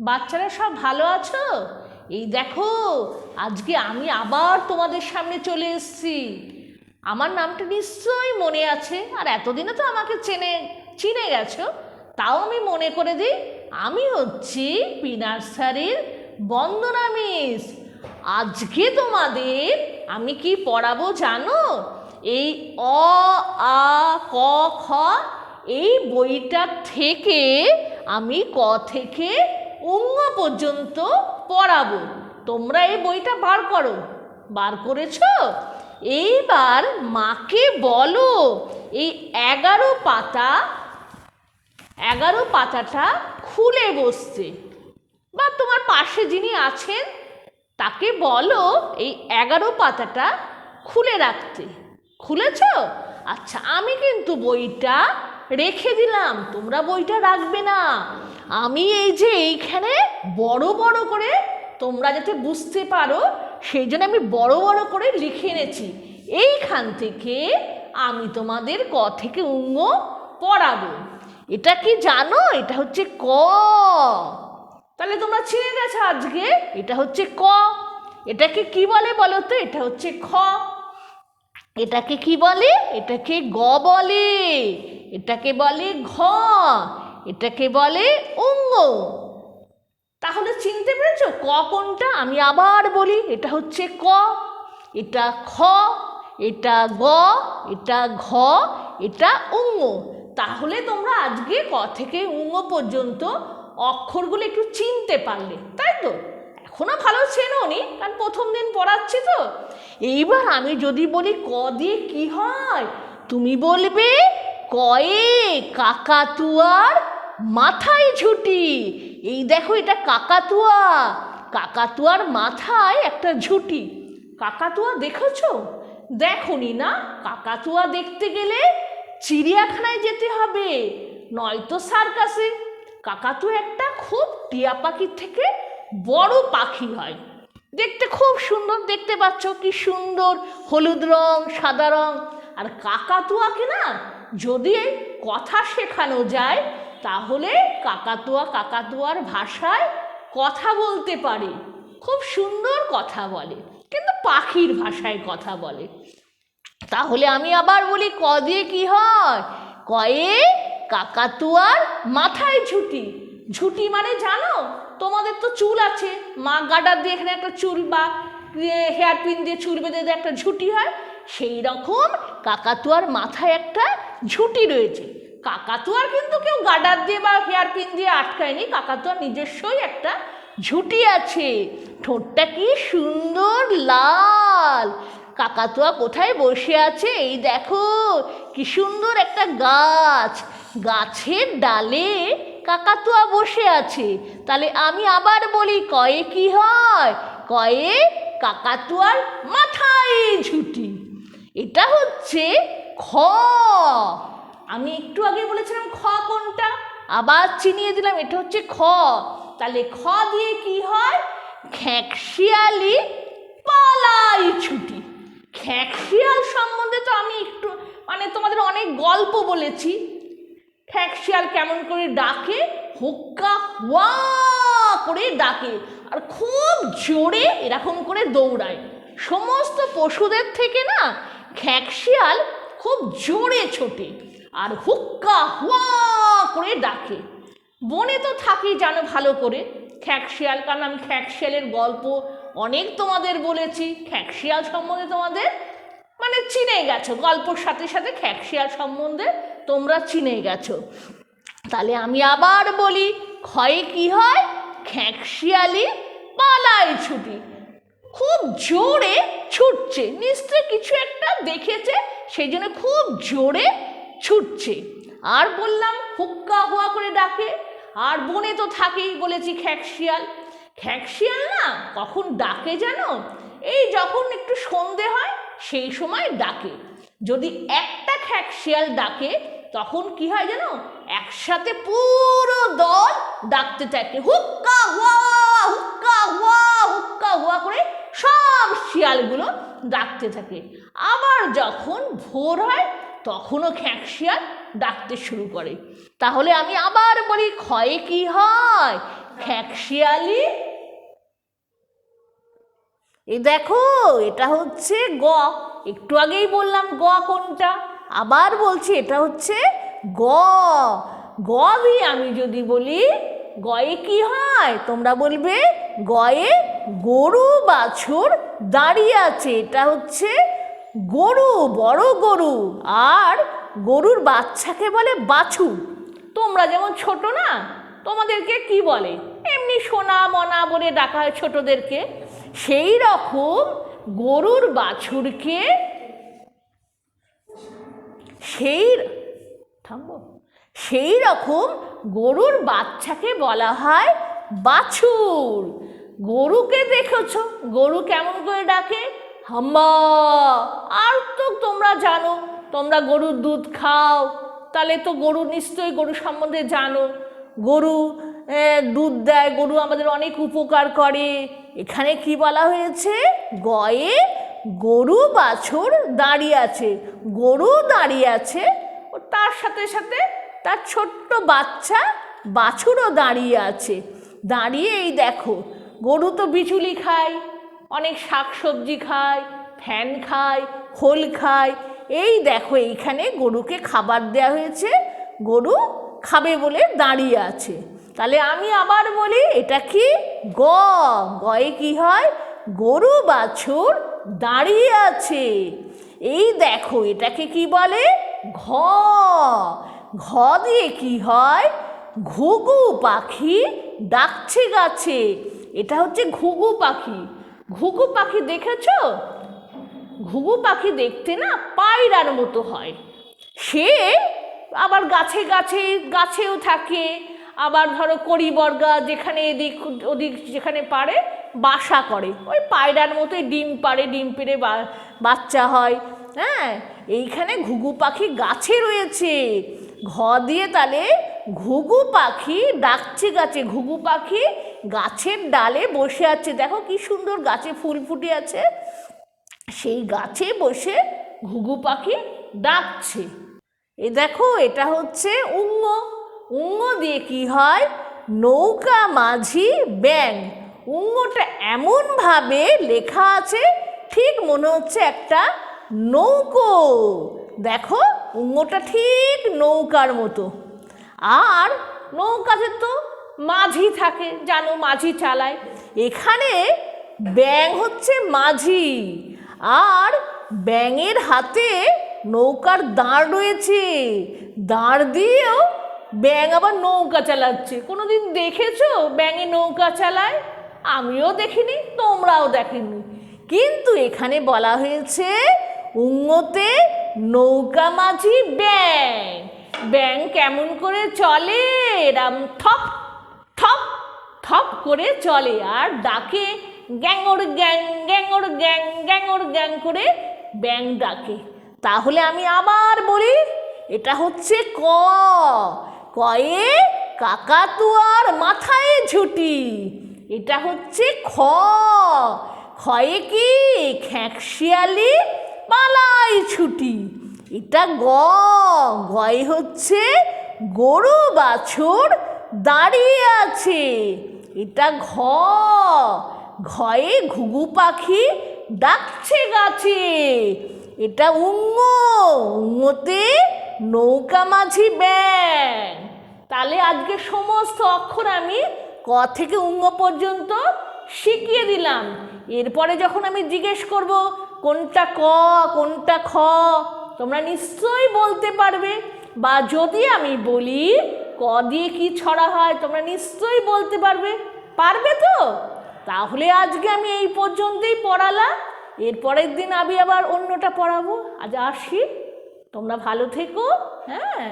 বাচ্চারা সব ভালো আছো? এই দেখো, আজকে আমি আবার তোমাদের সামনে চলে এসেছি। আমার নামটা নিশ্চয়ই মনে আছে, আর এতদিনে তো আমাকে চিনে গেছো। তাও আমি মনে করে দিই, আমি হচ্ছি পি নার্সারির বন্দনা মিস। আজকে তোমাদের আমি কি পড়াবো জানো? এই অ আ ক খ এই বইটা থেকে আমি ক থেকে অঙ্গ পর্যন্ত পড়াবো। তোমরা এই বইটা বার করো, বার করেছো? এইবার মাকে বলো এই 11 পাতাটা খুলে বসতে, বা তোমার পাশে যিনি আছেন তাকে বলো এই 11 পাতাটা খুলে রাখতে। খুলেছ? আচ্ছা, আমি কিন্তু বইটা রেখে দিলাম, তোমরা বইটা রাখবে না। আমি এই যে এইখানে বড় বড় করে, তোমরা যাতে বুঝতে পারো সেই জন্য আমি বড় বড় করে লিখে এনেছি। এইখান থেকে আমি তোমাদের ক থেকে অঙ্গ পড়াবো। এটা কি জানো? এটা হচ্ছে ক। তাহলে তোমরা চিনে গেছো আজকে এটা হচ্ছে ক। এটাকে কি বলে বলো তো? এটা হচ্ছে খ। এটাকে কি বলে? এটাকে গ বলে। এটাকে বলে ঘ। এটাকে বলে অঙ্গ। তাহলে চিনতে পেরেছো ক কোনটা? আমি আবার বলি, এটা হচ্ছে ক, এটা খ, এটা গ, এটা ঘ, এটা অঙ্গ। তাহলে তোমরা আজকে ক থেকে অঙ্গ পর্যন্ত অক্ষরগুলো একটু চিনতে পারলে, তাই তো? এখনো ভালো চেনোনি, কারণ প্রথম দিন পড়াচ্ছি তো। এইবার আমি যদি বলি ক দিয়ে কি হয়, তুমি বলবে কয়ে কাকাতুয়ার মাথায় ঝুঁটি। এই দেখো, এটা কাকাতুয়া, কাকাতুয়ার মাথায় একটা ঝুঁটি। কাকাতুয়া দেখেছো? দেখোনি না? কাকাতুয়া দেখতে গেলে চিড়িয়াখানায় যেতে হবে, নয়তো সার্কাসে। কাকাতুয়া একটা খুব টিয়া পাখির থেকে বড় পাখি হয়, দেখতে খুব সুন্দর। দেখতে পাচ্ছ কি সুন্দর হলুদ রং, সাদা রং। আর কাকাতুয়াকে না যদি কথা শেখানো যায়, তাহলে কাকাতুয়া কাকাতুয়ার ভাষায় কথা বলতে পারে, খুব সুন্দর কথা বলে, কিন্তু পাখির ভাষায় কথা বলে। তাহলে আমি আবার বলি ক দিয়ে কি হয়? কয়ে কাকাতুয়ার মাথায় ঝুঁটি। ঝুঁটি মানে জানো? তোমাদের তো চুল আছে, মা গাডার দিয়ে এখানে একটা চুল বা হেয়ার পিন দিয়ে চুল বেঁধে দিয়ে একটা ঝুঁটি হয়, সেই রকম কাকাতুয়ার মাথায় একটা ঝুঁটি রয়েছে। কাকাতুয়ার কিন্তু কেউ গাডার দিয়ে বা হেয়ার পিন দিয়ে আটকায়নি, কাকাতুয়ার নিজস্বই একটা ঝুঁটি আছে। ঠোঁটটা কি সুন্দর লাল। কাকাতুয়া কোথায় বসে আছে? এই দেখো কি সুন্দর একটা গাছ, গাছের ডালে কাকাতুয়া বসে আছে। তাহলে আমি আবার বলি কয়ে কি হয়? কয়ে কাকাতুয়ার মাথায় ঝুঁটি। এটা হচ্ছে খ। আমি একটু আগে বলেছিলাম খ কোনটা, আবার চিনিয়ে দিলাম, এটা হচ্ছে খ। তাহলে খ দিয়ে কি হয়? খ্যাঁকশিয়ালি পালাই ছুটি। খ্যাঁকশিয়াল সম্বন্ধে তো আমি একটু তোমাদের অনেক গল্প বলেছি। খ্যাঁকশিয়াল কেমন করে ডাকে? হুক্কা হুয়া করে ডাকে, আর খুব জোরে এরকম করে দৌড়ায়। সমস্ত পশুদের থেকে না খ্যাঁকশিয়াল খুব জোরে ছোটে আর হুক্কা হুয়া করে ডাকে। বনে তো থাকি জানো ভালো করে খ্যাঁকশিয়াল, কারণ আমি খ্যাঁকশিয়ালের গল্প অনেক তোমাদের বলেছি। খ্যাঁকশিয়াল সম্বন্ধে তোমাদের চিনে গেছো, গল্পর সাথে সাথে খ্যাঁকশিয়াল সম্বন্ধে তোমরা চিনে গেছো। তাহলে আমি আবার বলি ক্ষয়ে কি হয়? খ্যাঁকশিয়ালি পালায় ছুটি, খুব জোরে ছুটছে, নিশ্চয় কিছু একটা দেখেছে সেই জন্য খুব জোরে ছুটছে। আর বললাম হুক্কা হুয়া করে ডাকে। আর বনে তো থাকেই বলেছি খ্যাঁকশিয়াল। খ্যাঁকশিয়াল না কখন ডাকে জানো? এই যখন একটু সন্ধে হয় সেই সময় ডাকে। যদি একটা খ্যাঁকশিয়াল ডাকে তখন কি হয় জানো? একসাথে পুরো দল ডাকতে থাকে হুক্কা হুয়া হুক্কা হুয়া হুক্কা হুয়া করে সব শিয়ালগুলো ডাকতে থাকে। আবার যখন ভোর হয় তখনও খ্যাঁকশিয়াল ডাকতে শুরু করে। তাহলে আমি আবার বলি ক্ষয়ে কি হয়? খ্যাকশিয়ালি। এই দেখো এটা হচ্ছে গ, একটু আগেই বললাম গ কোনটা, আবার বলছি এটা হচ্ছে গ। গ দিয়ে আমি যদি বলি গয়ে কি হয়, তোমরা বলবে গয়ে গরু বাছুর দাঁড়িয়ে আছে। এটা হচ্ছে গরু, বড় গরু, আর গরুর বাচ্চাকে বলে বাছুর। তোমরা যেমন ছোট না, তোমাদেরকে কি বলে, এমনি সোনা মনা বলে ডাকা হয় ছোটদেরকে, সেই রকম গরুর বাছুরকে সেই রকম গরুর বাচ্চাকে বলা হয় বাছুর। গরুকে দেখেছ গরু কেমন করে ডাকে, হাম্বা। আর তো তোমরা জানো, তোমরা গরুর দুধ খাও, তাহলে তো গরু নিশ্চয়ই গরু সম্বন্ধে জানো। গরু দুধ দেয়, গরু আমাদের অনেক উপকার করে। এখানে কি বলা হয়েছে, গয়ে গরু বাছুর দাঁড়িয়ে আছে, গরু দাঁড়িয়ে আছে, ও তার সাথে সাথে তার ছোট্ট বাচ্চা বাছুরও দাঁড়িয়ে আছে। দাঁড়িয়ে এই দেখো, গরু তো বিচুলি খায়, অনেক শাক সবজি খায়, ফ্যান খায়, খোল খায়। এই দেখো এইখানে গরুকে খাবার দেওয়া হয়েছে, গরু খাবে বলে দাঁড়িয়ে আছে। তাহলে আমি আবার বলি, এটা কি গ, গয়ে কি হয়, গরু বাছুর দাঁড়িয়ে আছে। এই দেখো এটাকে কি বলে, ঘ। ঘ দিয়ে কি হয়, ঘুঘু পাখি ডাকছে গাছে। এটা হচ্ছে ঘুঘু পাখি। ঘুঘু পাখি দেখেছো? ঘুঘু পাখি দেখতে না পায়রার মতো হয়। সে আবার গাছে গাছে গাছেও থাকে, আবার ধরো কড়িবর্গা যেখানে এদিক ওদিক যেখানে পারে বাসা করে, ওই পায়রার মতোই ডিম পাড়ে, ডিম পেড়ে বাচ্চা হয়। হ্যাঁ, এইখানে ঘুঘু পাখি গাছে রয়েছে। ঘ দিয়ে তাহলে ঘুঘু পাখি ডাকছে গাছে, ঘুঘু পাখি গাছের ডালে বসে আছে। দেখো কি সুন্দর গাছে ফুল ফুটে আছে, সেই গাছে বসে ঘুঘু পাখি ডাকছে। এই দেখো এটা হচ্ছে উঙ্গ। উঙ্গ দিয়ে কি হয়, নৌকা মাঝি ব্যাঙ। উঙ্গটা এমনভাবে লেখা আছে ঠিক মনে হচ্ছে একটা নৌকো। দেখো উঙ্গটা ঠিক নৌকার মতো। আর নৌকাতে তো মাঝি থাকে, জানো মাঝি চালায়। এখানে ব্যাঙ হচ্ছে মাঝি, আর ব্যাঙের হাতে নৌকার দাঁড় রয়েছে। দাঁড় দিয়েও ব্যাঙ আবার নৌকা চালাচ্ছে। কোনোদিন দেখেছো ব্যাঙে নৌকা চালায়? আমিও দেখিনি, তোমরাও দেখেনি। কিন্তু এখানে বলা হয়েছে উঙ্গতে নৌকা মাঝি ব্যাঙ। ব্যাঙ কেমন করে চলে, এরম থপ থপ থপ করে চলে, আর ডাকে গ্যাঙর গ্যাং গ্যাঙর গ্যাং গ্যাঙর গ্যাং করে ব্যাঙ ডাকে। তাহলে আমি আবার বলি, এটা হচ্ছে ক। কয়ে কাকাতুয়ার মাথায় ঝুঁটি। এটা হচ্ছে খ। খয়ে কি খ্যাঁকশিয়ালি পালাই ছুটি। এটা গ। গয়ে হচ্ছে গরু বাছুর দাঁড়িয়ে আছে। এটা ঘ। ঘয়ে ঘুঘু পাখি ডাকছে গাছে। এটা উঙ্গ। উঙ্গতে নৌকা মাঝি ব্যাঙ। তাহলে আজকে সমস্ত অক্ষর আমি ক থেকে উঙ্গ পর্যন্ত শিখিয়ে দিলাম। এরপরে যখন আমি জিজ্ঞেস করব কোনটা ক কোনটা খ, তোমরা নিশ্চয়ই বলতে পারবে। বা যদি আমি বলি ক দিয়ে কি ছড়া হয়, তোমরা নিশ্চয়ই বলতে পারবে। পারবে তো? তাহলে আজকে আমি এই পর্যন্তই পড়ালাম। এরপরের দিন আমি আবার অন্যটা পড়াবো। আজ আসি, তোমরা ভালো থেকো। হ্যাঁ।